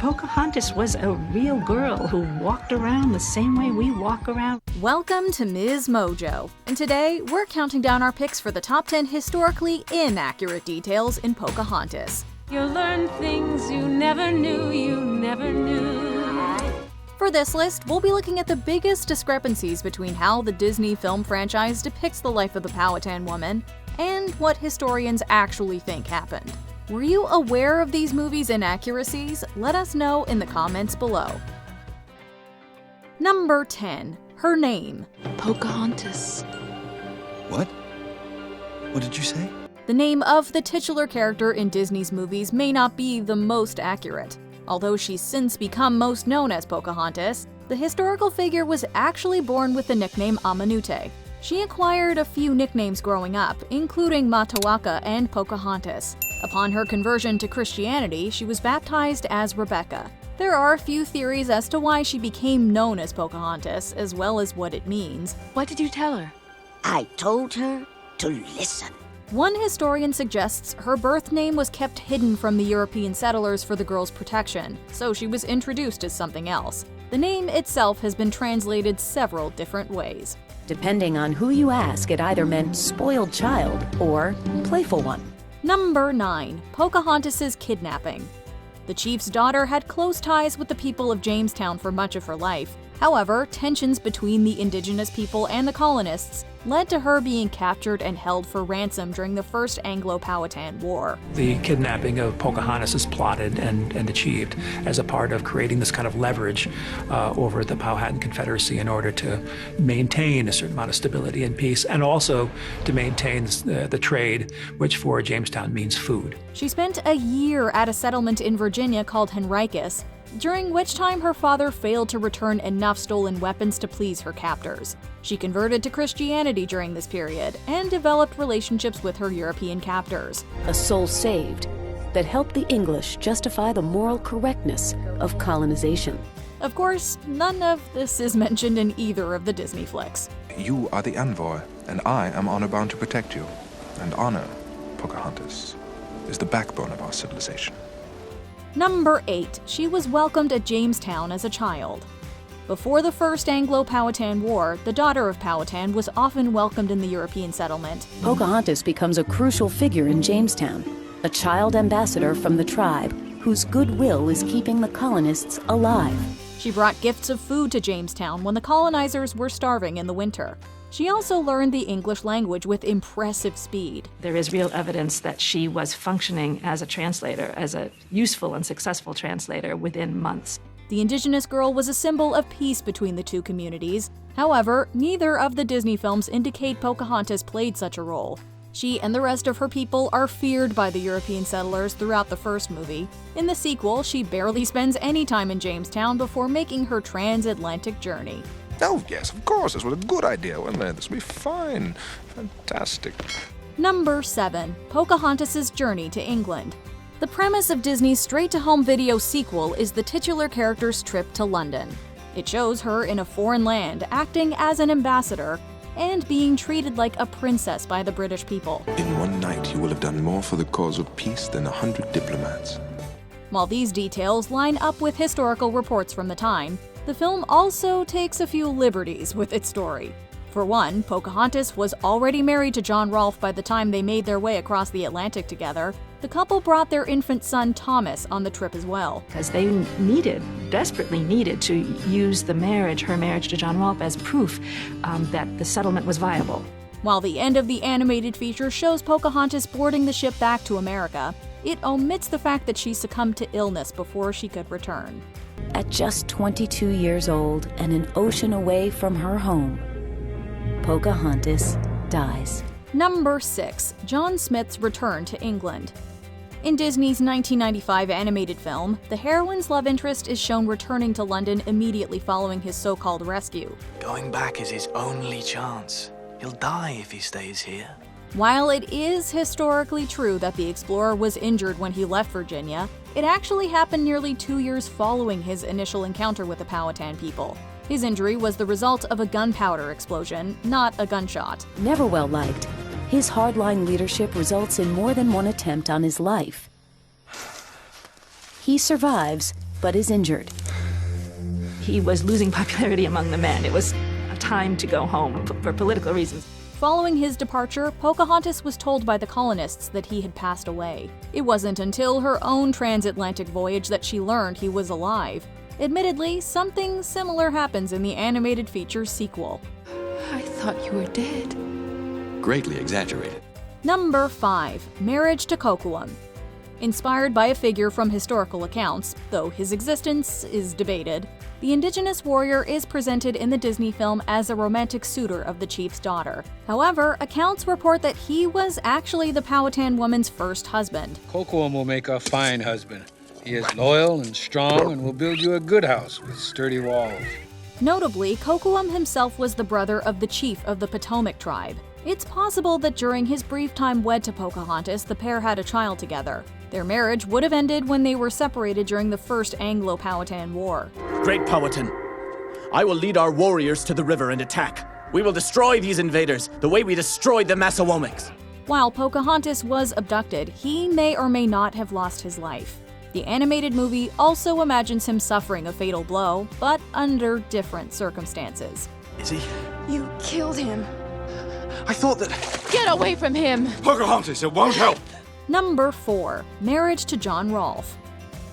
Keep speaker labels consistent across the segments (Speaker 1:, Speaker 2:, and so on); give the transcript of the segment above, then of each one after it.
Speaker 1: Pocahontas was a real girl who walked around the same way we walk around.
Speaker 2: Welcome to MsMojo, and today we're counting down our picks for the top 10 historically inaccurate details in Pocahontas.
Speaker 3: You'll learn things you never knew,
Speaker 2: For this list, we'll be looking at the biggest discrepancies between how the Disney film franchise depicts the life of the Powhatan woman and what historians actually think happened. Were you aware of these movies' inaccuracies? Let us know in the comments below. Number 10. Her name.
Speaker 4: Pocahontas.
Speaker 5: What? What did you say?
Speaker 2: The name of the titular character in Disney's movies may not be the most accurate. Although she's since become most known as Pocahontas, the historical figure was actually born with the nickname Amanute. She acquired a few nicknames growing up, including Matoaka and Pocahontas. Upon her conversion to Christianity, she was baptized as Rebecca. There are a few theories as to why she became known as Pocahontas, as well as what it means.
Speaker 4: What did you tell her?
Speaker 6: I told her to listen.
Speaker 2: One historian suggests her birth name was kept hidden from the European settlers for the girl's protection, so she was introduced as something else. The name itself has been translated several different ways.
Speaker 7: Depending on who you ask, it either meant spoiled child or playful one.
Speaker 2: Number 9. Pocahontas' kidnapping. The chief's daughter had close ties with the people of Jamestown for much of her life. However, tensions between the indigenous people and the colonists led to her being captured and held for ransom during the First Anglo-Powhatan War.
Speaker 8: The kidnapping of Pocahontas is plotted and achieved as a part of creating this kind of leverage over the Powhatan Confederacy in order to maintain a certain amount of stability and peace, and also to maintain the trade, which for Jamestown means food.
Speaker 2: She spent a year at a settlement in Virginia called Henricus, during which time her father failed to return enough stolen weapons to please her captors. She converted to Christianity during this period and developed relationships with her European captors.
Speaker 7: A soul saved that helped the English justify the moral correctness of colonization.
Speaker 2: Of course, none of this is mentioned in either of the Disney flicks.
Speaker 9: You are the envoy, and I am honor-bound to protect you. And honor, Pocahontas, is the backbone of our civilization.
Speaker 2: Number 8. She was welcomed at Jamestown as a child. Before the First Anglo-Powhatan War, the daughter of Powhatan was often welcomed in the European settlement.
Speaker 7: Pocahontas becomes a crucial figure in Jamestown, a child ambassador from the tribe whose goodwill is keeping the colonists alive.
Speaker 2: She brought gifts of food to Jamestown when the colonizers were starving in the winter. She also learned the English language with impressive speed.
Speaker 10: There is real evidence that she was functioning as a translator, as a useful and successful translator within months.
Speaker 2: The indigenous girl was a symbol of peace between the two communities. However, neither of the Disney films indicate Pocahontas played such a role. She and the rest of her people are feared by the European settlers throughout the first movie. In the sequel, she barely spends any time in Jamestown before making her transatlantic journey.
Speaker 9: Oh, yes, of course. This was a good idea, wasn't it? This will be fine. Fantastic.
Speaker 2: Number 7. Pocahontas' journey to England. The premise of Disney's straight-to-home video sequel is the titular character's trip to London. It shows her in a foreign land, acting as an ambassador, and being treated like a princess by the British people.
Speaker 9: In one night, you will have done more for the cause of peace than 100 diplomats.
Speaker 2: While these details line up with historical reports from the time, the film also takes a few liberties with its story. For one, Pocahontas was already married to John Rolfe by the time they made their way across the Atlantic together. The couple brought their infant son Thomas on the trip as well.
Speaker 10: Because they desperately needed to use her marriage to John Rolfe as proof that the settlement was viable.
Speaker 2: While the end of the animated feature shows Pocahontas boarding the ship back to America, it omits the fact that she succumbed to illness before she could return.
Speaker 7: At just 22 years old and an ocean away from her home, Pocahontas dies.
Speaker 2: Number 6. John Smith's return to England. In Disney's 1995 animated film, the heroine's love interest is shown returning to London immediately following his so-called rescue.
Speaker 11: Going back is his only chance. He'll die if he stays here.
Speaker 2: While it is historically true that the explorer was injured when he left Virginia, it actually happened nearly 2 years following his initial encounter with the Powhatan people. His injury was the result of a gunpowder explosion, not a gunshot.
Speaker 7: Never well liked, his hardline leadership results in more than one attempt on his life. He survives but is injured.
Speaker 10: He was losing popularity among the men. It was a time to go home for political reasons.
Speaker 2: Following his departure, Pocahontas was told by the colonists that he had passed away. It wasn't until her own transatlantic voyage that she learned he was alive. Admittedly, something similar happens in the animated feature sequel.
Speaker 4: I thought you were dead.
Speaker 5: Greatly exaggerated.
Speaker 2: Number 5. Marriage to Kocoum. Inspired by a figure from historical accounts, though his existence is debated, the indigenous warrior is presented in the Disney film as a romantic suitor of the chief's daughter. However, accounts report that he was actually the Powhatan woman's first husband.
Speaker 12: Kocoum will make a fine husband. He is loyal and strong and will build you a good house with sturdy walls.
Speaker 2: Notably, Kocoum himself was the brother of the chief of the Potomac tribe. It's possible that during his brief time wed to Pocahontas, the pair had a child together. Their marriage would have ended when they were separated during the First Anglo-Powhatan War.
Speaker 11: Great Powhatan, I will lead our warriors to the river and attack. We will destroy these invaders the way we destroyed the Massawomics.
Speaker 2: While Pocahontas was abducted, he may or may not have lost his life. The animated movie also imagines him suffering a fatal blow, but under different circumstances.
Speaker 11: Is he?
Speaker 3: You killed him.
Speaker 11: I thought that...
Speaker 3: Get away from him!
Speaker 9: Pocahontas, it won't help!
Speaker 2: Number 4. Marriage to John Rolfe.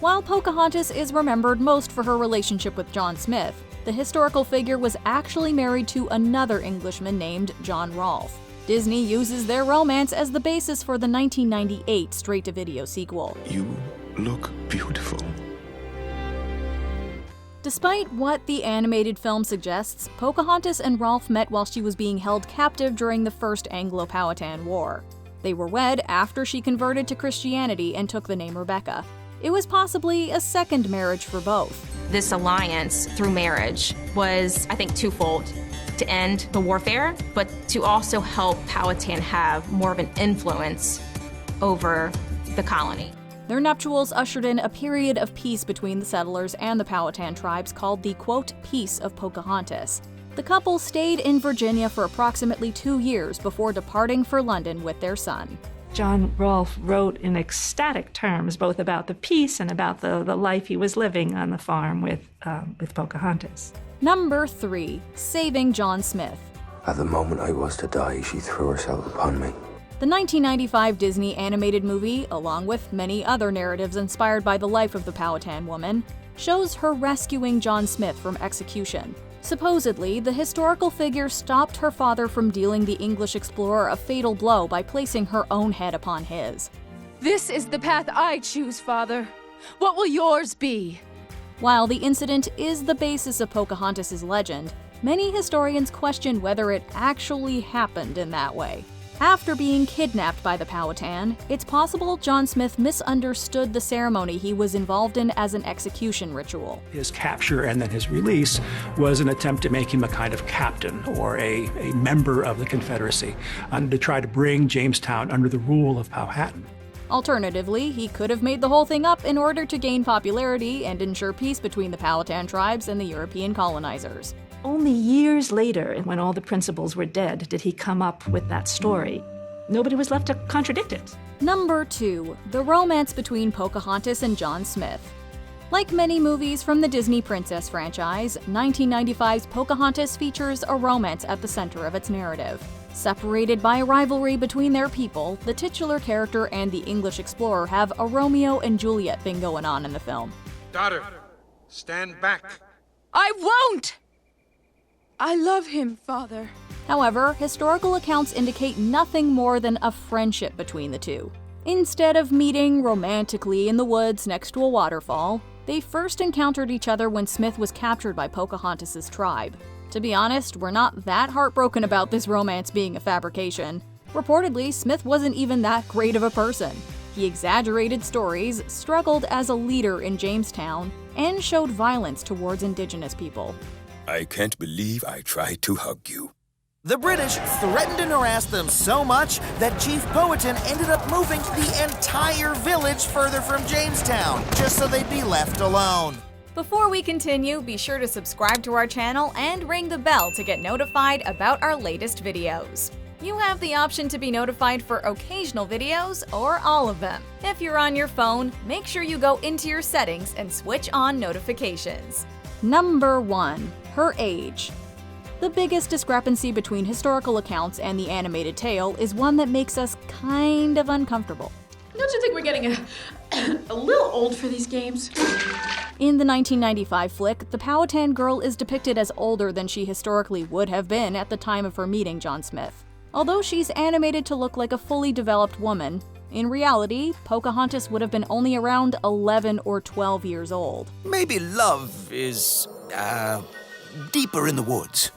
Speaker 2: While Pocahontas is remembered most for her relationship with John Smith, the historical figure was actually married to another Englishman named John Rolfe. Disney uses their romance as the basis for the 1998 straight-to-video sequel.
Speaker 9: You look beautiful.
Speaker 2: Despite what the animated film suggests, Pocahontas and Rolfe met while she was being held captive during the First Anglo-Powhatan War. They were wed after she converted to Christianity and took the name Rebecca. It was possibly a second marriage for both.
Speaker 13: This alliance through marriage was, I think, twofold. To end the warfare, but to also help Powhatan have more of an influence over the colony.
Speaker 2: Their nuptials ushered in a period of peace between the settlers and the Powhatan tribes called the, quote, Peace of Pocahontas. The couple stayed in Virginia for approximately 2 years before departing for London with their son.
Speaker 10: John Rolfe wrote in ecstatic terms both about the peace and about the life he was living on the farm with Pocahontas.
Speaker 2: Number 3. Saving John Smith.
Speaker 14: At the moment I was to die, she threw herself upon me.
Speaker 2: The 1995 Disney animated movie, along with many other narratives inspired by the life of the Powhatan woman, shows her rescuing John Smith from execution. Supposedly, the historical figure stopped her father from dealing the English explorer a fatal blow by placing her own head upon his.
Speaker 3: This is the path I choose, Father. What will yours be?
Speaker 2: While the incident is the basis of Pocahontas' legend, many historians question whether it actually happened in that way. After being kidnapped by the Powhatan, it's possible John Smith misunderstood the ceremony he was involved in as an execution ritual.
Speaker 8: His capture and then his release was an attempt to make him a kind of captain or a member of the Confederacy, and to try to bring Jamestown under the rule of Powhatan.
Speaker 2: Alternatively, he could have made the whole thing up in order to gain popularity and ensure peace between the Powhatan tribes and the European colonizers.
Speaker 10: Only years later, when all the principals were dead, did he come up with that story. Nobody was left to contradict it.
Speaker 2: Number 2. The romance between Pocahontas and John Smith. Like many movies from the Disney Princess franchise, 1995's Pocahontas features a romance at the center of its narrative. Separated by a rivalry between their people, the titular character and the English explorer have a Romeo and Juliet thing going on in the film.
Speaker 12: Daughter, stand back.
Speaker 3: I won't! I love him, Father.
Speaker 2: However, historical accounts indicate nothing more than a friendship between the two. Instead of meeting romantically in the woods next to a waterfall, they first encountered each other when Smith was captured by Pocahontas' tribe. To be honest, we're not that heartbroken about this romance being a fabrication. Reportedly, Smith wasn't even that great of a person. He exaggerated stories, struggled as a leader in Jamestown, and showed violence towards indigenous people.
Speaker 15: I can't believe I tried to hug you.
Speaker 16: The British threatened and harassed them so much that Chief Powhatan ended up moving the entire village further from Jamestown, just so they'd be left alone.
Speaker 2: Before we continue, be sure to subscribe to our channel and ring the bell to get notified about our latest videos. You have the option to be notified for occasional videos or all of them. If you're on your phone, make sure you go into your settings and switch on notifications. Number 1. Her age. The biggest discrepancy between historical accounts and the animated tale is one that makes us kind of uncomfortable.
Speaker 17: Don't you think we're getting a little old for these games?
Speaker 2: In the 1995 flick, the Powhatan girl is depicted as older than she historically would have been at the time of her meeting John Smith. Although she's animated to look like a fully developed woman, in reality, Pocahontas would have been only around 11 or 12 years old.
Speaker 18: Maybe love is, deeper in the woods.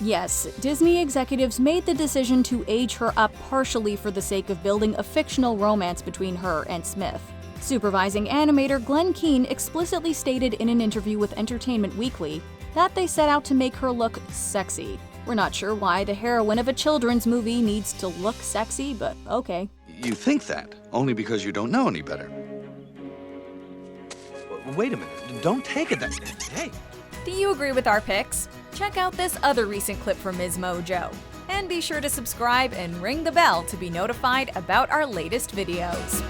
Speaker 2: Yes, Disney executives made the decision to age her up partially for the sake of building a fictional romance between her and Smith. Supervising animator Glenn Keane explicitly stated in an interview with Entertainment Weekly that they set out to make her look sexy. We're not sure why the heroine of a children's movie needs to look sexy, but okay.
Speaker 5: You think that, only because you don't know any better. Wait a minute, don't take it that... Hey!
Speaker 2: Do you agree with our picks? Check out this other recent clip from MsMojo. And be sure to subscribe and ring the bell to be notified about our latest videos.